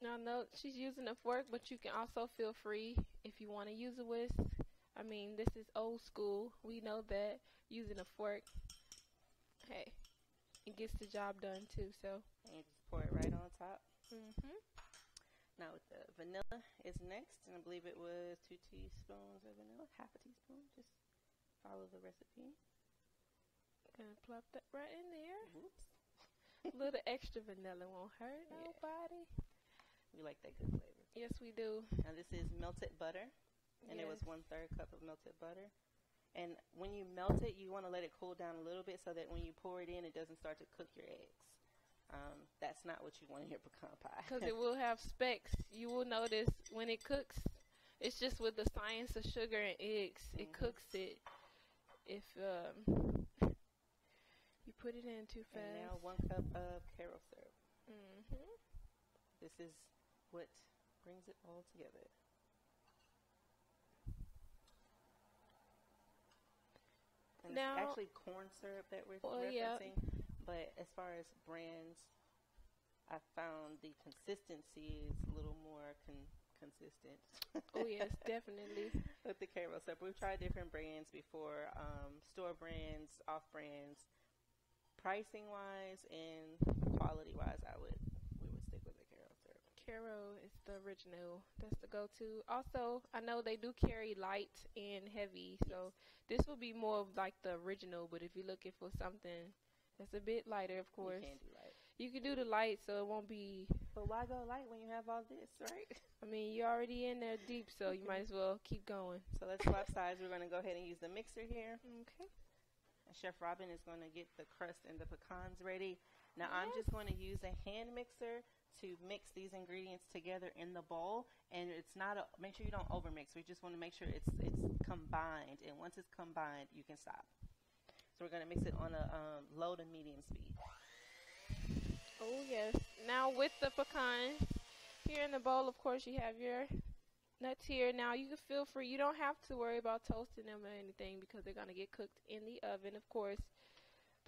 Speaker 2: Now, no, she's using a fork, but you can also feel free if you want to use a whisk. I mean, this is old school. We know that using a fork, hey, it gets the job done too. So
Speaker 4: and you just pour it right on top. Now with the vanilla is next, and I believe it was 2 teaspoons of vanilla, half a teaspoon. Just follow the recipe.
Speaker 2: Gonna plop that right in there.
Speaker 4: Whoops.
Speaker 2: A little extra vanilla won't hurt nobody.
Speaker 4: We like that good flavor.
Speaker 2: Yes, we do.
Speaker 4: Now this is melted butter, and it was 1/3 cup of melted butter. And when you melt it, you want to let it cool down a little bit so that when you pour it in, it doesn't start to cook your eggs. That's not what you want in your pecan pie.
Speaker 2: Because it will have specks. You will notice when it cooks, it's just with the science of sugar and eggs. It cooks it. If you put it in too fast.
Speaker 4: And now 1 cup of Karo syrup. This is what brings it all together. And
Speaker 2: now,
Speaker 4: it's actually corn syrup that we're referencing. But as far as brands, I found the consistency is a little more consistent.
Speaker 2: Oh, yes, definitely.
Speaker 4: With the Karo syrup. We've tried different brands before, store brands, off brands. pricing wise and quality wise, we would stick with the Caro syrup.
Speaker 2: Caro is the original. That's the go-to. Also, I know they do carry light and heavy, so this will be more of like the original. But if you're looking for something that's a bit lighter, of course,
Speaker 4: You can do light.
Speaker 2: you can do the light, so it won't be.
Speaker 4: But why go light when you have all this, right?
Speaker 2: I mean, you're already in there deep, so you might as well keep going.
Speaker 4: So let's swap sides. We're going to go ahead and use the mixer here.
Speaker 2: Okay.
Speaker 4: And Chef Robin is going to get the crust and the pecans ready. Now I'm just going to use a hand mixer to mix these ingredients together in the bowl. And it's not make sure you don't overmix. We just want to make sure it's combined. And once it's combined, you can stop. So we're going to mix it on a low to medium speed.
Speaker 2: Oh, yes. Now with the pecan, here in the bowl, of course, you have your nuts here. Now you can feel free. You don't have to worry about toasting them or anything because they're going to get cooked in the oven, of course.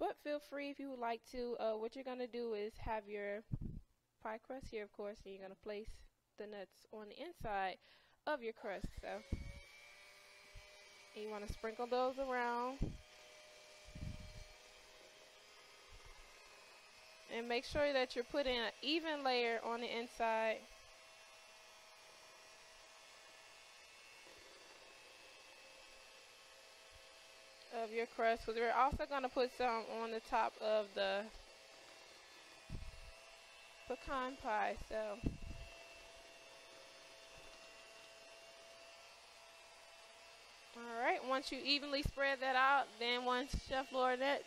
Speaker 2: But feel free if you would like to. What you're going to do is have your pie crust here, of course, and you're going to place the nuts on the inside of your crust. So you want to sprinkle those around. And make sure that you're putting an even layer on the inside. Of your crust, because we're also going to put some on the top of the pecan pie. So alright, once you evenly spread that out, then once Chef Lornette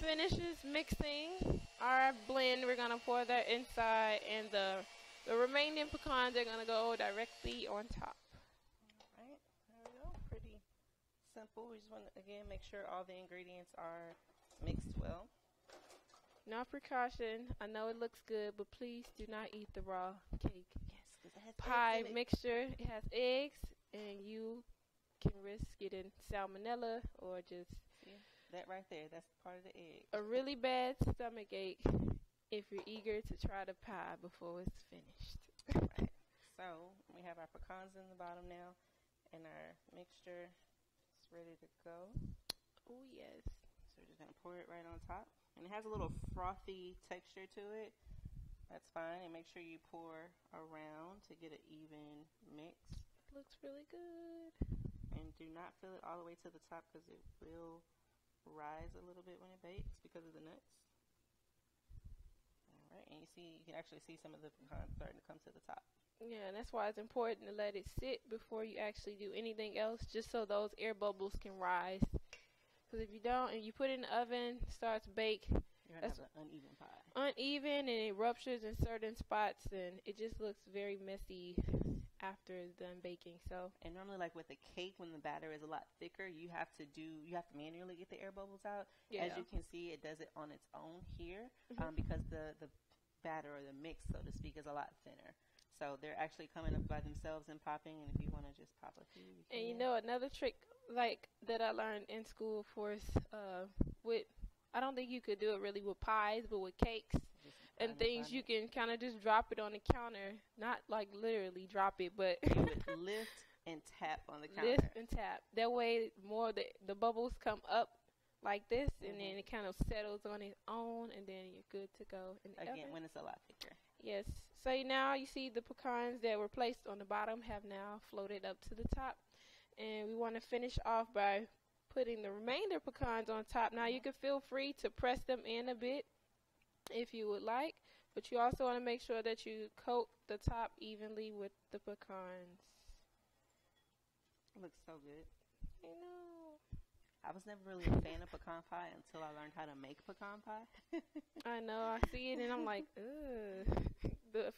Speaker 2: finishes mixing our blend, we're going to pour that inside, and the remaining pecans are going to go directly on top.
Speaker 4: Alright, there we go. Pretty simple. We just want to, again, make sure all the ingredients are mixed well.
Speaker 2: Now, precaution. I know it looks good, but please do not eat the raw cake.
Speaker 4: Yes, because it has
Speaker 2: Pie
Speaker 4: eggs in it.
Speaker 2: mixture. It has eggs, and you can risk getting salmonella or just
Speaker 4: That right there, that's part of the egg.
Speaker 2: a really bad stomach ache if you're eager to try the pie before it's finished.
Speaker 4: Right. So we have our pecans in the bottom now, and our mixture is ready to go.
Speaker 2: Oh, yes.
Speaker 4: So we're just going to pour it right on top. And it has a little frothy texture to it. That's fine. And make sure you pour around to get an even mix.
Speaker 2: It looks really good.
Speaker 4: And do not fill it all the way to the top because it will rise a little bit when it bakes because of the nuts. All right. And you can actually see some of the pecans starting to come to the top.
Speaker 2: Yeah, and that's why it's important to let it sit before you actually do anything else, just so those air bubbles can rise. Because if you don't, and you put it in the oven, starts to bake,
Speaker 4: You're going to have an uneven pie.
Speaker 2: Uneven, and it ruptures in certain spots, and it just looks very messy after it's done baking. So,
Speaker 4: and normally, like with a cake, when the batter is a lot thicker, you have to manually get the air bubbles out.
Speaker 2: Yeah.
Speaker 4: As you can see, it does it on its own here because the batter or the mix, so to speak, is a lot thinner. So they're actually coming up by themselves and popping. And if you want to just pop a few, you can.
Speaker 2: And you know, another trick like that I learned in school, of course, with I don't think you could do it really with pies, but with cakes and things, you can kind of just drop it on the counter. Not like literally drop it, but
Speaker 4: you would lift and tap on the counter.
Speaker 2: Lift and tap. That way, more the bubbles come up like this, and then it kind of settles on its own, and then you're good to go in the oven.
Speaker 4: When it's a lot thicker.
Speaker 2: Yes. So now you see the pecans that were placed on the bottom have now floated up to the top. And we want to finish off by putting the remainder pecans on top. Now you can feel free to press them in a bit if you would like. But you also want to make sure that you coat the top evenly with the pecans.
Speaker 4: It looks so good.
Speaker 2: I know.
Speaker 4: I was never really a fan of pecan pie until I learned how to make pecan pie.
Speaker 2: I know. I see it and I'm like, ugh. The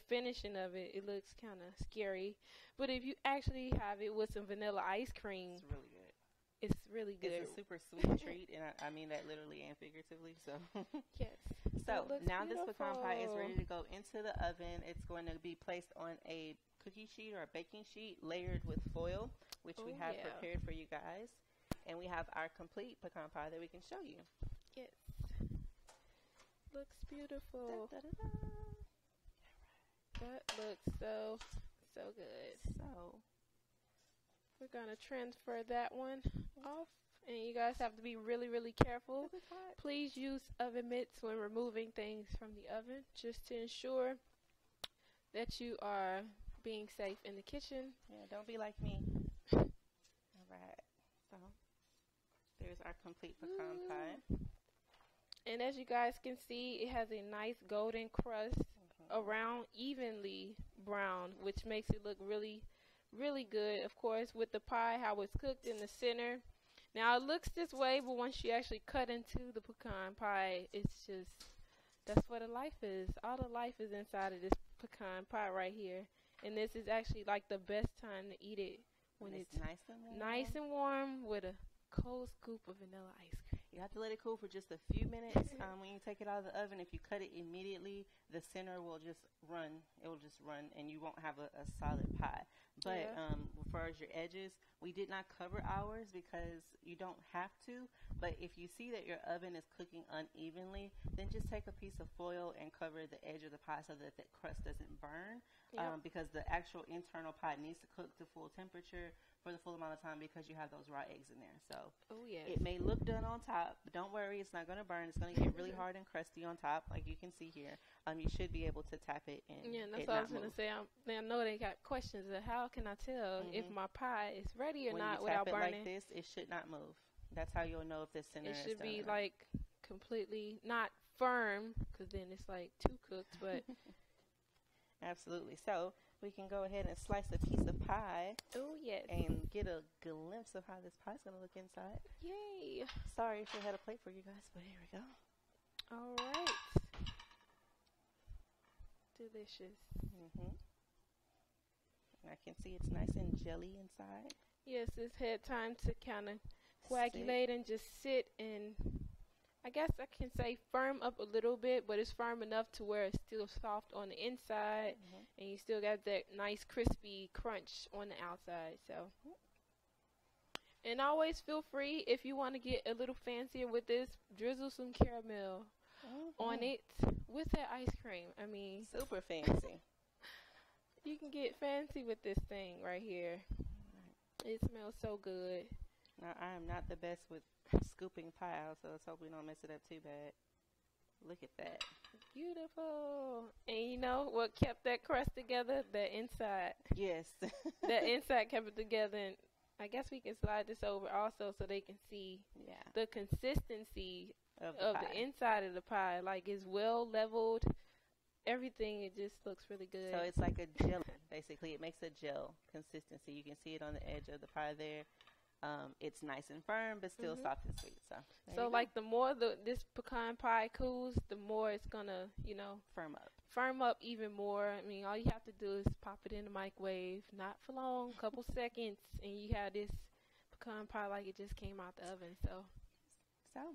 Speaker 2: finishing of it, it looks kind of scary. But if you actually have it with some vanilla ice cream,
Speaker 4: it's really good.
Speaker 2: It's really good.
Speaker 4: It's a super sweet treat, and I mean that literally and figuratively. So
Speaker 2: yes.
Speaker 4: So now
Speaker 2: beautiful.
Speaker 4: This pecan pie is ready to go into the oven. It's going to be placed on a cookie sheet or a baking sheet layered with foil, which we have prepared for you guys. And we have our complete pecan pie that we can show you.
Speaker 2: Yes. Looks beautiful.
Speaker 4: Da, da, da, da.
Speaker 2: That looks so good.
Speaker 4: So
Speaker 2: we're going to transfer that one off. And you guys have to be really, really careful. Please use oven mitts when removing things from the oven, just to ensure that you are being safe in the kitchen.
Speaker 4: Yeah, don't be like me. All right. So there's our complete pecan pie.
Speaker 2: And as you guys can see, it has a nice golden crust around evenly brown, which makes it look really, really good. Of course, with the pie, how it's cooked in the center. Now, it looks this way, but once you actually cut into the pecan pie, it's just, that's what the life is. All the life is inside of this pecan pie right here. And this is actually like the best time to eat it when it's nice and warm with a cold scoop of vanilla ice cream.
Speaker 4: You have to let it cool for just a few minutes. When you take it out of the oven, if you cut it immediately, the center will just run. It will just run, and you won't have a solid pie. But as far as your edges, we did not cover ours because you don't have to. But if you see that your oven is cooking unevenly, then just take a piece of foil and cover the edge of the pie so that the crust doesn't burn. Because the actual internal pie needs to cook to full temperature for the full amount of time because you have those raw eggs in there. So it may look done on top, but don't worry, it's not going to burn. It's going to get really hard and crusty on top, like you can see here. You should be able to tap it and
Speaker 2: that's what I was going to say. I know they got questions of how can I tell if my pie is ready or not without burning.
Speaker 4: When you tap it like this, it should not move. That's how you'll know if the center is done.
Speaker 2: It should be like completely not firm, because then it's like too cooked, but
Speaker 4: absolutely. So we can go ahead and slice a piece of pie.
Speaker 2: Oh, yes.
Speaker 4: And get a glimpse of how this pie is going to look inside.
Speaker 2: Yay.
Speaker 4: Sorry if I had a plate for you guys, but here we go.
Speaker 2: All right. Delicious.
Speaker 4: I can see it's nice and jelly inside.
Speaker 2: Yes, it's had time to kind of coagulate and just sit and, I guess I can say, firm up a little bit, but it's firm enough to where it's still soft on the inside, and you still got that nice crispy crunch on the outside. So, and always feel free, if you want to get a little fancier with this, drizzle some caramel on it with that ice cream. I mean,
Speaker 4: super fancy.
Speaker 2: You can get fancy with this thing right here. It smells so good.
Speaker 4: Now, I am not the best with scooping pie out, so let's hope we don't mess it up too bad. Look at that.
Speaker 2: Beautiful. And you know what kept that crust together? The inside.
Speaker 4: Yes.
Speaker 2: The inside kept it together. And I guess we can slide this over also so they can see the consistency of the inside of the pie. Like, it's well leveled. Everything, it just looks really good.
Speaker 4: So it's like a gel. Basically, it makes a gel consistency. You can see it on the edge of the pie there. It's nice and firm, but still soft and sweet. So
Speaker 2: like the more this pecan pie cools, the more it's gonna, firm up even more. I mean, all you have to do is pop it in the microwave, not for long, couple seconds, and you have this pecan pie like it just came out the oven. So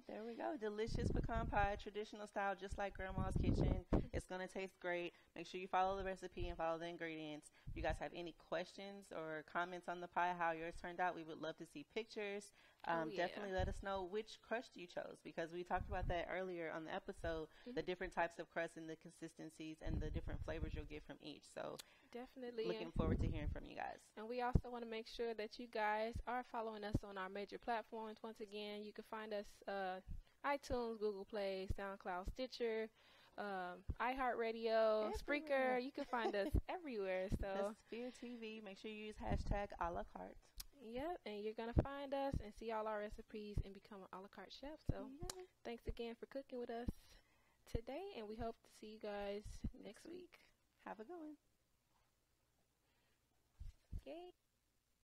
Speaker 4: there we go. Delicious pecan pie, traditional style, just like Grandma's kitchen. It's going to taste great. Make sure you follow the recipe and follow the ingredients. If you guys have any questions or comments on the pie, how yours turned out, we would love to see pictures. Definitely let us know which crust you chose, because we talked about that earlier on the episode, the different types of crust and the consistencies and the different flavors you'll get from each. So
Speaker 2: definitely
Speaker 4: looking forward to hearing from you guys.
Speaker 2: And we also want to make sure that you guys are following us on our major platforms. Once again, you can find us iTunes, Google Play, SoundCloud, Stitcher, iHeartRadio, Spreaker. You can find us everywhere. So
Speaker 4: Sphere TV. Make sure you use hashtag a la carte.
Speaker 2: Yep, and you're going to find us and see all our recipes and become an a la carte chef. So thanks again for cooking with us today, and we hope to see you guys next week.
Speaker 4: Have a good one.
Speaker 2: Yay.